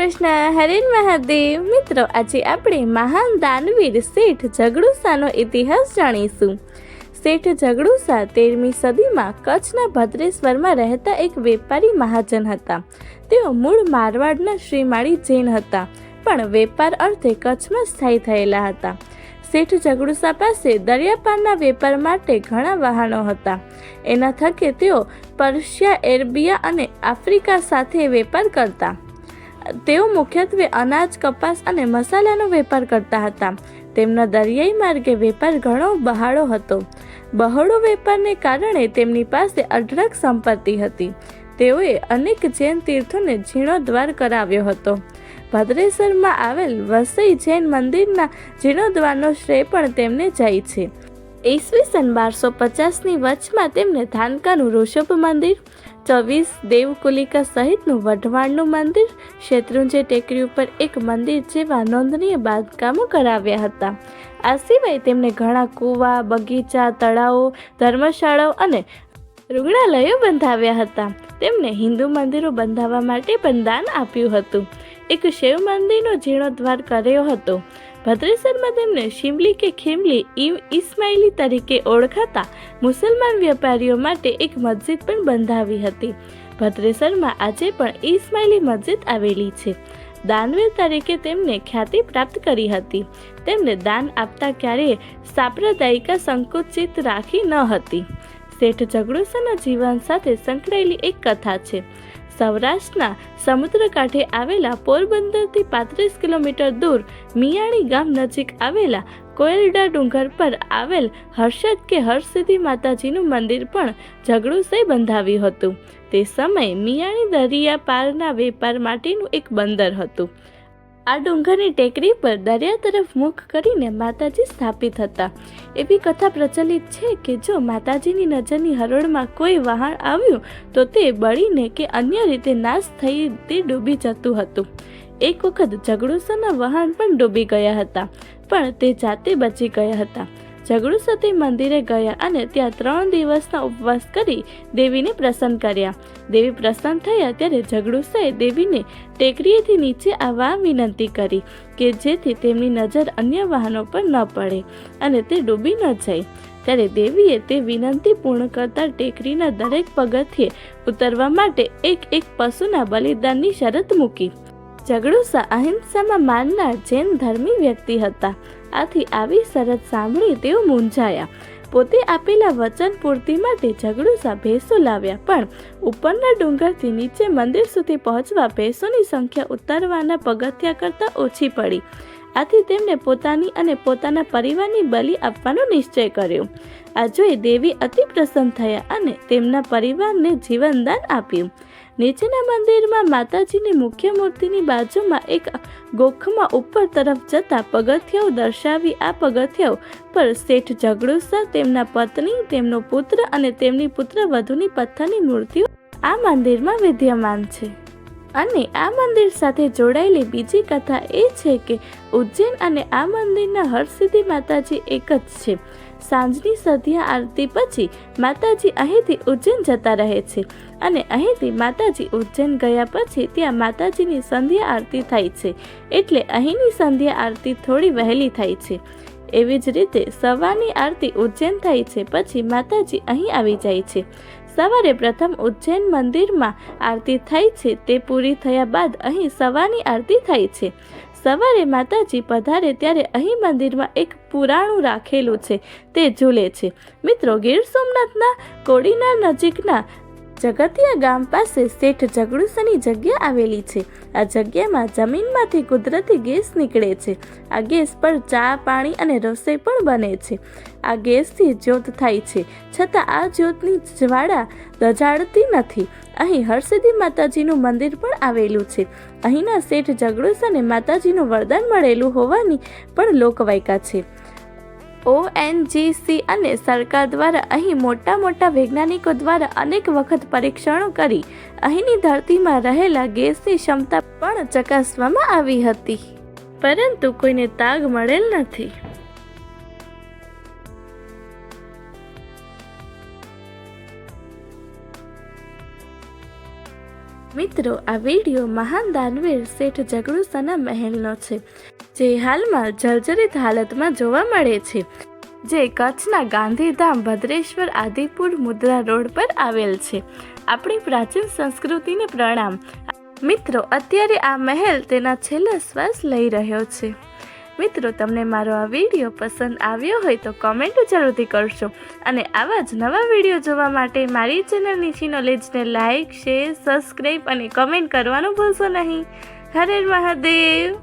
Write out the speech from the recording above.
કૃષ્ણ, હરે મહાદેવ. મિત્રો, આજે આપણે મહાન દાનવીર શેઠ ઝઘડુસાનો ઇતિહાસ જાણીશું. શેઠ ઝઘડુસા 13મી સદીમાં કચ્છના ભદ્રેશ્વરમાં રહેતા એક વેપારી મહાજન હતા. તેઓ મૂળ મારવાડના શ્રીમાળી જૈન હતા, પણ વેપાર અર્થે કચ્છમાં સ્થાયી થયેલા હતા. શેઠ ઝઘડુસા પાસે દરિયાપારના વેપાર માટે ઘણા વાહનો હતા. એના થકે તેઓ પર્શિયા, એરબિયા અને આફ્રિકા સાથે વેપાર કરતા. તેઓ મુખ્યત્વે અનાજ, કપાસ અને મસાલાનો વેપાર કરતા હતા. તેમના દરિયાઈ માર્ગે વેપાર ઘણો બહોળો હતો. બહોળો વેપારને કારણે તેમની પાસે અઢળક સંપત્તિ હતી. તેઓએ અનેક જૈન તીર્થોને જીર્ણોદ્ધાર કરાવ્યો હતો. ભદ્રેશ્વરમાં આવેલ વસઈ જૈન મંદિરના જીર્ણોદ્ધારનો શ્રેય પણ તેમને જાય છે. ઈસવીસન 1250ની વચમાં તેમને ધાનકાનું ઋષભ મંદિર, 24 દેવકુલિકા સહિતનું વઢવાણનું મંદિર, શેત્રુંજય ટેકરી ઉપર એક મંદિર જેવા નોંધનીય બાંધકામો કરાવ્યા હતા. આ સિવાય તેમણે ઘણા કૂવા, બગીચા, તળાવો, ધર્મશાળાઓ અને રુગ્ણાલયો બંધાવ્યા હતા. તેમણે હિન્દુ મંદિરો બંધાવવા માટે પણ દાન આપ્યું હતું. એક શિવ મંદિરનો જીર્ણોદ્ધાર કર્યો હતો. ભદ્રેશ્વરમાં તેમણે શિમલી કે ખીમલી ઇસ્માઇલી તરીકે ઓળખાતા મુસલમાન વેપારીઓ માટે એક મસ્જિદ પણ બંધાવી હતી. ભદ્રેશ્વરમાં આજે પણ ઇસ્માઇલી મસ્જિદ આવેલી છે. દાનવીર તરીકે તેમને ખ્યાતિ પ્રાપ્ત કરી હતી. તેમને દાન આપતા ક્યારેય સાંપ્રદાયિક સંકુચિત રાખી ન હતી. શેઠ ઝઘડુસાના જીવન સાથે સંકળાયેલી એક કથા છે. સૌરાષ્ટ્રના સમુદ્રકાંઠે આવેલા પોરબંદરથી 35 કિલોમીટર દૂર મિયાણી ગામ નજીક આવેલા કોયલડા ડુંગર પર આવેલ હર્ષદ કે હરસિદ્ધિ માતાજીનું મંદિર પણ ઝઘડુસાએ બંધાવ્યું હતું. તે સમયે મિયાણી દરિયા પારના વેપાર માટેનું એક બંદર હતું. આ ડુંગરની ટેકરી પર દરિયા તરફ મુખ કરીને માતાજી સ્થાપિત હતા. એવી કથા પ્રચલિત છે કે જો માતાજીની નજરની હરોળમાં કોઈ વહાણ આવ્યું તો તે બળીને કે અન્ય રીતે નાશ થઈ તે ડૂબી જતું હતું. એક વખત ઝઘડુસાના વહાણ પણ ડૂબી ગયા હતા, પણ તે જાતે બચી ગયા હતા. ઝઘડુસા તે મંદિરે ગયા અને ત્યાં 3 દિવસના ઉપવાસ કરી દેવીને પ્રસન્ન કર્યા. દેવી પ્રસન્ન થયા ત્યારે ઝઘડુસાએ દેવીને ટેકરીએથી નીચે આવવા વિનંતી કરી કે જેથી તેમની નજર અન્ય વાહનો પર ન પડે અને તે ડૂબી ન જાય. ત્યારે દેવીએ તે વિનંતી પૂર્ણ કરતા ટેકરીના દરેક પગથિયે ઉતરવા માટે એક પશુના બલિદાનની શરત મૂકી. ઝઘડુસા અહિંસામાં માનનાર જૈન ધર્મી વ્યક્તિ હતા. આથી આવી શરત સાંભળી તેઓ મૂંઝાયા. પોતે આપેલા વચન પૂર્તિ માટે ઝઘડુસા ભેંસો લાવ્યા, પણ ઉપરના ડુંગરથી નીચે મંદિર સુધી પહોંચવા ભેંસોની સંખ્યા ઉતારવાના પગથિયા કરતાં ઓછી પડી. આથી તેમણે પોતાની અને પોતાના પરિવારની બલિ આપવાનો નિશ્ચય કર્યો. આ જોઈ દેવી અતિ પ્રસન્ન થયા અને તેમના પરિવારને જીવનદાન આપ્યું. નીચેના મંદિરમાં માતાજીની મુખ્ય મૂર્તિની બાજુમાં એક ગોખમાં ઉપર તરફ જતા પગથિયાઓ દર્શાવી આ પગથિયાઓ પર શેઠ ઝઘડુસા, તેમના પત્ની, તેમનો પુત્ર અને તેમની પુત્રવધૂની પથ્થરની મૂર્તિઓ આ મંદિરમાં વિદ્યમાન છે. અને આ મંદિર સાથે જોડાયેલી બીજી કથા એ છે કે ઉજ્જૈન અને આ મંદિરના હરસિદ્ધિ માતાજી એક જ છે. સાંજની સંધ્યા આરતી પછી માતાજી અહીંથી ઉજ્જૈન જતા રહે છે અને અહીંથી માતાજી ઉજ્જૈન ગયા પછી ત્યાં માતાજીની સંધ્યા આરતી થાય છે. એટલે અહીંની સંધ્યા આરતી થોડી વહેલી થાય છે. એવી જ રીતે સવારની આરતી ઉજ્જૈન થાય છે, પછી માતાજી અહીં આવી જાય છે. સવારે પ્રથમ ઉજ્જૈન મંદિરમાં આરતી થાય છે. તે પૂરી થયા બાદ અહીં સવારની આરતી થાય છે. સવારે માતાજી પધારે ત્યારે અહીં મંદિરમાં એક પુરાણું રાખેલું છે, તે ઝૂલે છે. મિત્રો, ગીર સોમનાથના કોડીનાર નજીકના જગતિયા ગામ પાસે શેઠ ઝઘડુસાની જગ્યા આવેલી છે. આ જગ્યામાં જમીનમાંથી કુદરતી ગેસ નીકળે છે. આ ગેસ પર ચા, પાણી અને રસોઈ પણ બને છે. આ ગેસથી જ્યોત થાય છે, છતાં આ જ્યોતની જ્વાળા દઝાડતી નથી. અહીં હરસિદ્ધિ માતાજીનું મંદિર પણ આવેલું છે. અહીંના શેઠ ઝઘડુસાને માતાજીનું વરદાન મળેલું હોવાની પણ લોકવાયકા છે. ONGC અને સરકાર દ્વારા અહીં મોટા વૈજ્ઞાનિકો દ્વારા અનેક વખત પરીક્ષણો કરી અહીંની ધરતીમાં રહેલા ગેસની ક્ષમતા પણ ચકાસવામાં આવી હતી, પરંતુ કોઈને તાગ મળેલ નથી. મિત્રો, આ વિડીયો મહાન દાનવીર શેઠ ઝઘડુસાના મહેલનો છે, જે હાલમાં જર્જરિત હાલતમાં જોવા મળે છે, જે કચ્છના ગાંધીધામ ભદ્રેશ્વર આદિપુર મુદ્રા રોડ પર આવેલ છે. આપણી પ્રાચીન સંસ્કૃતિને પ્રણામ. મિત્રો, અત્યારે આ મહેલ તેના છેલ્લા શ્વાસ લઈ રહ્યો છે. મિત્રો, તમને મારો આ વિડીયો પસંદ આવ્યો હોય તો કોમેન્ટ જરૂરથી કરશો અને આવા જ નવા વિડીયો જોવા માટે મારી ચેનલ નીચી નોલેજને લાઇક, શેર, સબસ્ક્રાઈબ અને કમેન્ટ કરવાનું ભૂલશો નહીં. હર હર મહાદેવ.